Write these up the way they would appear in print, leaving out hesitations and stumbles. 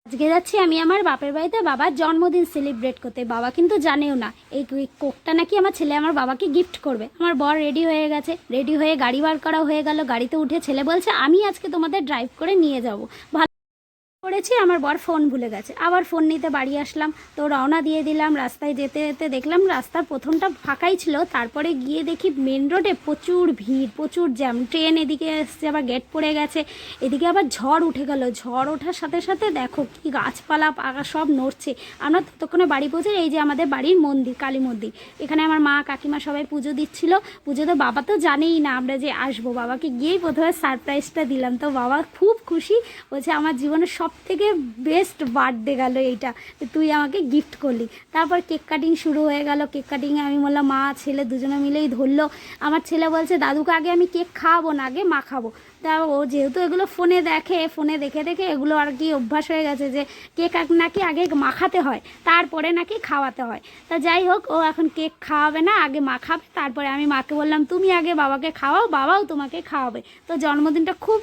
আজকে যাচ্ছি আমি আমার বাপের বাড়িতে বাবার জন্মদিন সেলিব্রেট করতে। বাবা কিন্তু জানেও না এই কোকটা নাকি আমার ছেলে আমার বাবাকে গিফট করবে। আমার বর রেডি হয়ে গেছে, রেডি হয়ে গাড়ি বার করা হয়ে গেল। গাড়িতে উঠে ছেলে বলছে আমি আজকে তোমাদের ড্রাইভ করে নিয়ে যাব। করেছি, আমার বর ফোন ভুলে গেছে। আবার ফোন নিতে বাড়ি আসলাম, তো রওনা দিয়ে দিলাম। রাস্তায় যেতে যেতে দেখলাম রাস্তার প্রথমটা ফাঁকাই ছিল, তারপরে গিয়ে দেখি মেন রোডে প্রচুর ভিড়, প্রচুর জ্যাম। ট্রেন এদিকে এসছে, আবার গেট পড়ে গেছে, এদিকে আবার ঝড় উঠে গেল। ঝড় ওঠার সাথে সাথে দেখো কি গাছপালা পাকা সব নড়ছে। আমরা ততক্ষণে বাড়ি পৌঁছে, এই যে আমাদের বাড়ির মন্দির, কালী মন্দির, এখানে আমার মা কাকিমা সবাই পুজো দিচ্ছিল। পুজোতে বাবা তো জানেই না আমরা যে আসবো। বাবাকে গিয়েই প্রথমে সারপ্রাইজটা দিলাম, তো বাবা খুব খুশি, বলছে আমার জীবনের সব থেকে বেস্ট বার্থডে গেল এইটা, তুই আমাকে গিফট করলি। তারপর কেক কাটিং শুরু হয়ে গেল। কেক কাটিংয়ে আমি বললাম, মা ছেলে দুজনে মিলেই ধরলো। আমার ছেলে বলছে দাদুকে আগে আমি কেক খাওয়াবো না, আগে মা খাবো। তা ও যেহেতু এগুলো ফোনে দেখে, ফোনে দেখে দেখে এগুলো আর কি অভ্যাস হয়ে গেছে যে কেক নাকি আগে মাখাতে হয় তারপরে নাকি খাওয়াতে হয়। তা যাই হোক, ও এখন কেক খাওয়াবে না, আগে মা খাবে। তারপরে আমি মাকে বললাম তুমি আগে বাবাকে খাওয়াও, বাবাও তোমাকে খাওয়াবে। তো জন্মদিনটা খুব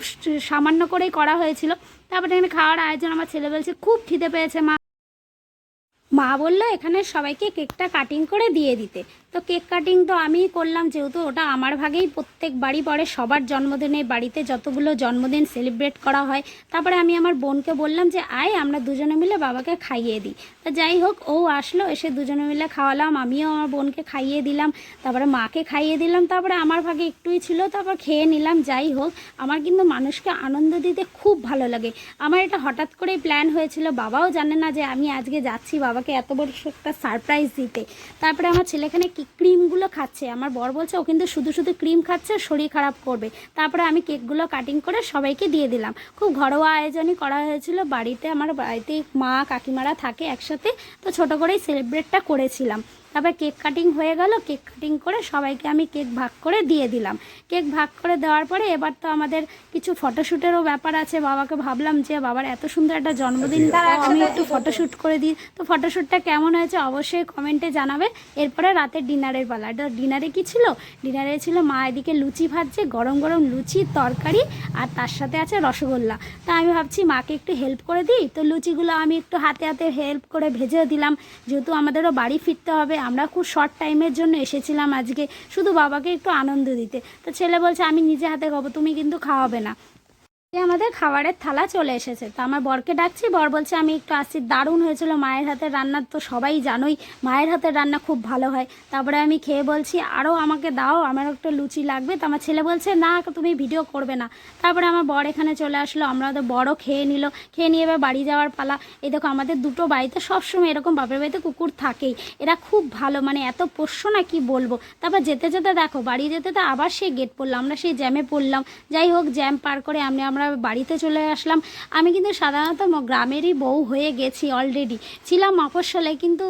সামান্য করেই করা হয়েছিল। তারপরে এখানে খাওয়ার আয়োজন। আমার ছেলে বলছে খুব খিদে পেয়েছে মা। মা বললো এখানে সবাইকে কেকটা কাটিং করে দিয়ে দিতে। তো কেক কাটিং তো আমিই করলাম, যেহেতু ওটা আমার ভাগেই প্রত্যেক বাড়ি পরে সবার জন্মদিনে বাড়িতে যতগুলো জন্মদিন সেলিব্রেট করা হয়। তারপরে আমি আমার বোনকে বললাম যে আয় আমরা দুজনে মিলে বাবাকে খাইয়ে দিই। তো যাই হোক, ও আসলো, এসে দুজনে মিলে খাওয়ালাম। আমিও আমার বোনকে খাইয়ে দিলাম, তারপরে মাকে খাইয়ে দিলাম। তারপরে আমার ভাগে একটুই ছিল, তারপর খেয়ে নিলাম। যাই হোক, আমার কিন্তু মানুষকে আনন্দ দিতে খুব ভালো লাগে। আমার এটা হঠাৎ করেই প্ল্যান হয়েছিল, বাবাও জানে না যে আমি আজকে যাচ্ছি বাবাকে এত বড় একটা সারপ্রাইজ দিতে। তারপরে আমার ছেলে এখানে ক্রিমগুলো খাচ্ছে। আমার বর বলছে ও কিন্তু শুধু শুধু ক্রিম খাচ্ছে, শরীর খারাপ করবে। তারপরে আমি কেকগুলো কাটিং করে সবাইকে দিয়ে দিলাম। খুব ঘরোয়া আয়োজনই করা হয়েছিল বাড়িতে। আমার বাড়িতে মা কাকিমারা থাকে একসাথে, তো ছোটো করেই সেলিব্রেটটা করেছিলাম। তারপর কেক কাটিং হয়ে গেল। কেক কাটিং করে সবাইকে আমি কেক ভাগ করে দিয়ে দিলাম। কেক ভাগ করে দেওয়ার পরে এবার তো আমাদের কিছু ফটোশ্যুটেরও ব্যাপার আছে। বাবাকে ভাবলাম যে বাবার এত সুন্দর একটা জন্মদিন, আমি একটু ফটোশ্যুট করে দিই। তো ফটোশ্যুটটা কেমন হয়েছে অবশ্যই কমেন্টে জানাবে। এরপরে রাতের ডিনারের পালা। এটা ডিনারে কি ছিল? ডিনারে ছিল মা এদিকে লুচি ভাজছে, গরম গরম লুচি তরকারি, আর তার সাথে আছে রসগোল্লা। তা আমি ভাবছি মাকে একটু হেল্প করে দিই। তো লুচিগুলো আমি একটু হাতে হাতে হেল্প করে ভেজে দিলাম, যেহেতু আমাদেরও বাড়ি ফিরতে হবে। আমরা খুব শর্ট টাইমের জন্য এসেছিলাম আজকে, শুধু বাবাকে একটু আনন্দ দিতে। তো ছেলে বলছে আমি নিজে হাতে খাবো, তুমি কিন্তু খাওয়াবে না। আমাদের খাবারের থালা চলে এসেছে, তো আমার বরকে ডাকছি। বর বলছে আমি একটু আসছি। দারুণ হয়েছিল মায়ের হাতের রান্না, তো সবাই জানোই মায়ের হাতের রান্না খুব ভালো হয়। তারপরে আমি খেয়ে বলছি আরও আমাকে দাও, আমার একটা লুচি লাগবে। তো আমার ছেলে বলছে না তুমি ভিডিও করবে না। তারপরে আমার বর এখানে চলে আসলো, আমরা ওদের বড়ও খেয়ে নিল। খেয়ে নিয়ে এবার বাড়ি যাওয়ার পালা। এই দেখো আমাদের দুটো বাড়িতে সবসময় এরকম বাপের বাড়িতে কুকুর থাকেই, এরা খুব ভালো, মানে এত পোষ্য না কি বলবো। তারপর যেতে যেতে দেখো বাড়ি যেতে তো আবার সেই গেট পড়লাম, আমরা সেই জ্যামে পড়লাম। যাই হোক, জ্যাম পার করে আমরা বাড়িতে চলে আসলাম। আমি কিন্তু সাধারণত গ্রামেরই বউ হয়ে গেছি, অলরেডি ছিলাম মফস্বলে, কিন্তু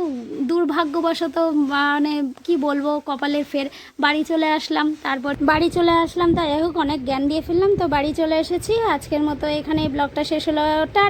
দুর্ভাগ্যবশত মানে কি বলবো কপালের ফের বাড়ি চলে আসলাম। তারপর বাড়ি চলে আসলাম, তাই হোক অনেক জ্ঞান দিয়ে ফেললাম। তো বাড়ি চলে এসেছি। আজকের মতো এখানে ব্লগটা শেষ হলো। টাটা।